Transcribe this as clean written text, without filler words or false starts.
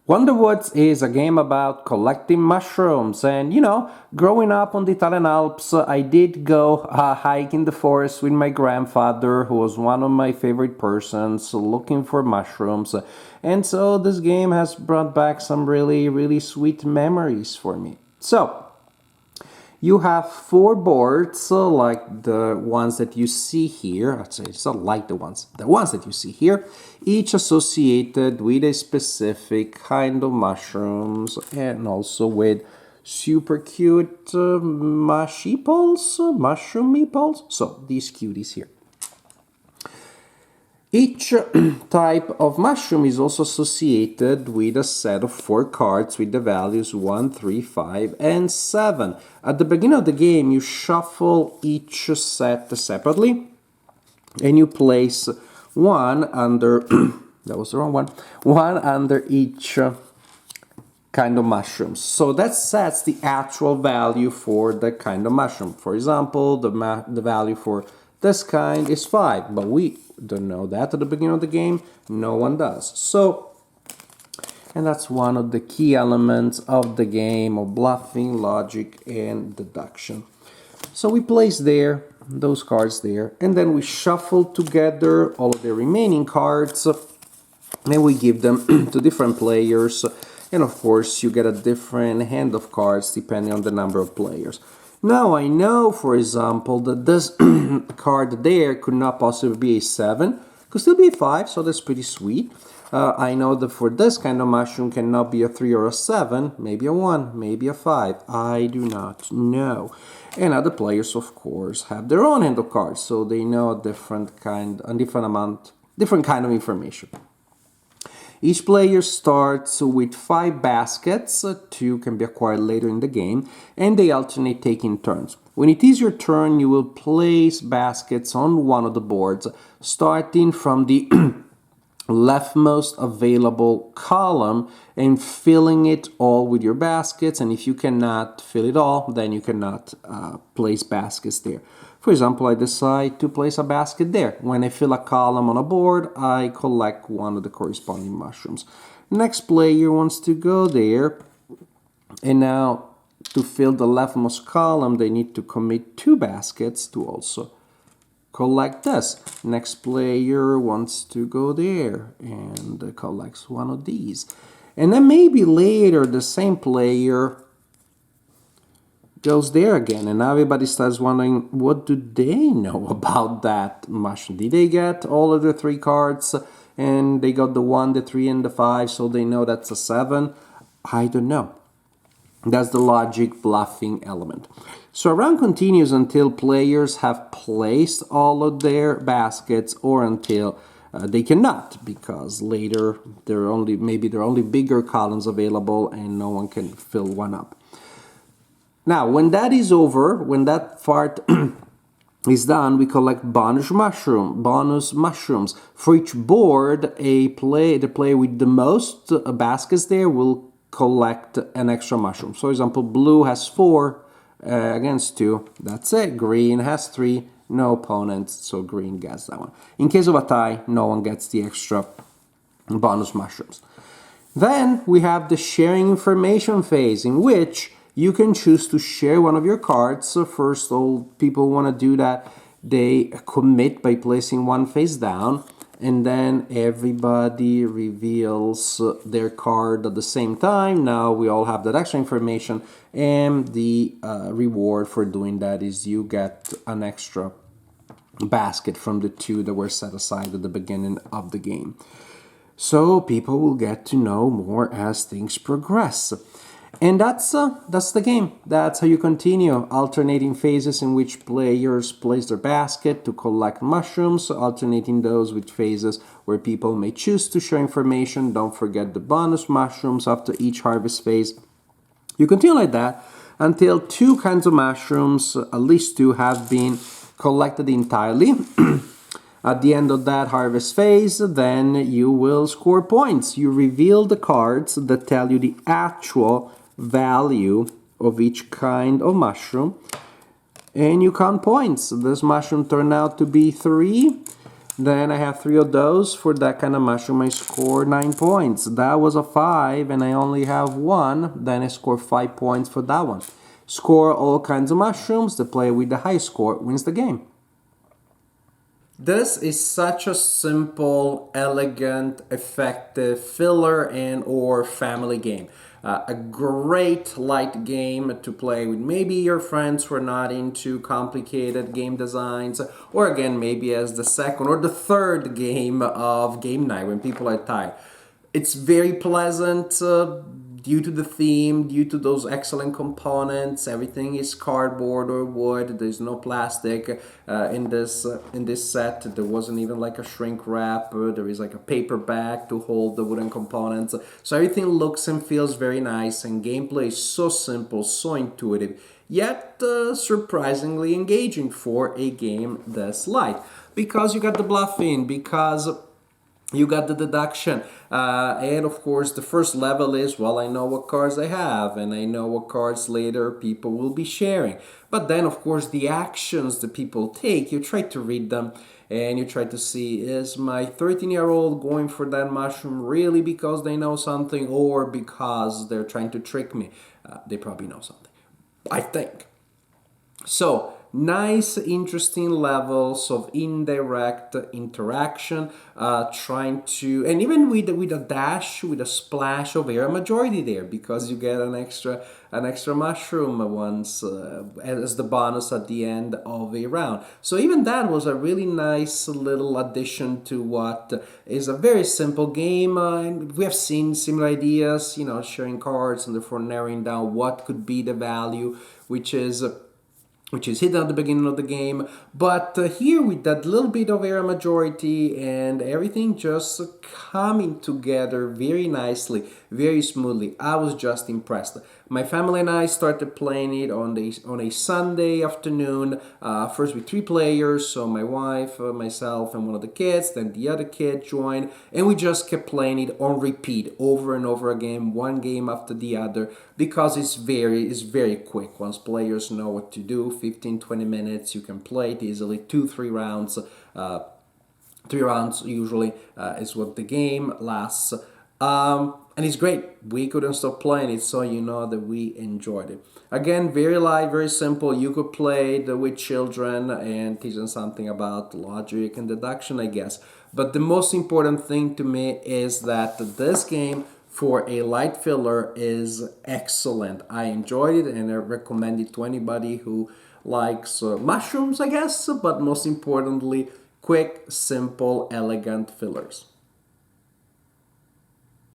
Wonderwoods is a game about collecting mushrooms, and growing up on the Italian Alps, I did go hike in the forest with my grandfather, who was one of my favorite persons, looking for mushrooms. And so this game has brought back some really, really sweet memories for me. So, you have four boards, like the ones that you see here. I'd say it's not like the ones that you see here, each associated with a specific kind of mushrooms and also with super cute mushroom meeples. So these cuties here. Each type of mushroom is also associated with a set of four cards with the values 1, 3, 5, and 7. At the beginning of the game, you shuffle each set separately, and you place one under, that was the wrong one under each kind of mushrooms. So that sets the actual value for the kind of mushroom. For example, the value for this kind is 5, but we don't know that at the beginning of the game. No one does. So, and that's one of the key elements of the game of bluffing, logic, and deduction. So we place there, those cards there, and then we shuffle together all of the remaining cards, and we give them to different players. And of course, you get a different hand of cards depending on the number of players. Now I know, for example, that this card there could not possibly be a 7, could still be a 5, so that's pretty sweet. I know that for this kind of mushroom cannot be a 3 or a 7, maybe a 1, maybe a 5. I do not know. And other players, of course, have their own hand of cards, so they know a different kind of information. Each player starts with 5 baskets, 2 can be acquired later in the game, and they alternate taking turns. When it is your turn, you will place baskets on one of the boards, starting from the leftmost available column and filling it all with your baskets, and if you cannot fill it all, then you cannot place baskets there. For example, I decide to place a basket there. When I fill a column on a board, I collect one of the corresponding mushrooms. Next player wants to go there, and now to fill the leftmost column, they need to commit 2 baskets to also collect this. Next player wants to go there and collects one of these. And then maybe later the same player goes there again, and now everybody starts wondering, what do they know about that mushroom? Did they get all of the 3 cards and they got the 1, the 3, and the 5, so they know that's a 7? I don't know. That's the logic bluffing element. So a round continues until players have placed all of their baskets, or until they cannot, because later there are only bigger columns available and no one can fill one up. Now, when that is over, when that part is done, we collect bonus mushrooms. For each board, the player with the most baskets there will collect an extra mushroom. So, for example, blue has 4 against 2. That's it. Green has 3. No opponents, so green gets that one. In case of a tie, no one gets the extra bonus mushrooms. Then we have the sharing information phase, in which you can choose to share one of your cards. So first, all people want to do that, they commit by placing one face down, and then everybody reveals their card at the same time. Now we all have that extra information, and the reward for doing that is you get an extra basket from the 2 that were set aside at the beginning of the game. So people will get to know more as things progress. And that's the game. That's how you continue, alternating phases in which players place their basket to collect mushrooms, alternating those with phases where people may choose to share information. Don't forget the bonus mushrooms after each harvest phase. You continue like that until 2 kinds of mushrooms, at least 2, have been collected entirely. At the end of that harvest phase, then you will score points. You reveal the cards that tell you the actual value of each kind of mushroom, and you count points. This mushroom turned out to be 3. Then I have 3 of those. For that kind of mushroom, I score 9 points. That was a 5, and I only have 1. Then I score 5 points for that one. Score all kinds of mushrooms. The player with the high score wins the game. This is such a simple, elegant, effective filler and or family game. A great light game to play with maybe your friends who are not into complicated game designs, or again, maybe as the second or the third game of game night when people are tired. It's very pleasant due to the theme, due to those excellent components. Everything is cardboard or wood. There's no plastic in this set. There wasn't even like a shrink wrap. There is like a paper bag to hold the wooden components. So everything looks and feels very nice, and gameplay is so simple, so intuitive, yet surprisingly engaging for a game this light. Because you got the bluffing, because you got the deduction, and of course the first level is, well, I know what cards I have and I know what cards later people will be sharing. But then of course the actions that people take, you try to read them and you try to see, is my 13-year-old going for that mushroom really because they know something or because they're trying to trick me? They probably know something, I think. So, nice, interesting levels of indirect interaction, trying to, and even with a dash, with a splash of air majority there, because you get an extra mushroom once as the bonus at the end of a round. So even that was a really nice little addition to what is a very simple game. And we have seen similar ideas, sharing cards and therefore narrowing down what could be the value, which is hidden at the beginning of the game. But here with that little bit of area majority and everything just coming together very nicely, very smoothly, I was just impressed. My family and I started playing it on a Sunday afternoon, first with 3 players, so my wife, myself, and one of the kids, then the other kid joined, and we just kept playing it on repeat over and over again, one game after the other, because it's very quick. Once players know what to do, 15-20 minutes, you can play it easily, 2-3 rounds. 3 rounds usually is what the game lasts. And it's great. We couldn't stop playing it, so you know that we enjoyed it. Again, very light, very simple. You could play it with children and teach them something about logic and deduction, I guess. But the most important thing to me is that this game, for a light filler, is excellent. I enjoyed it and I recommend it to anybody who likes mushrooms, I guess, but most importantly, quick, simple, elegant fillers.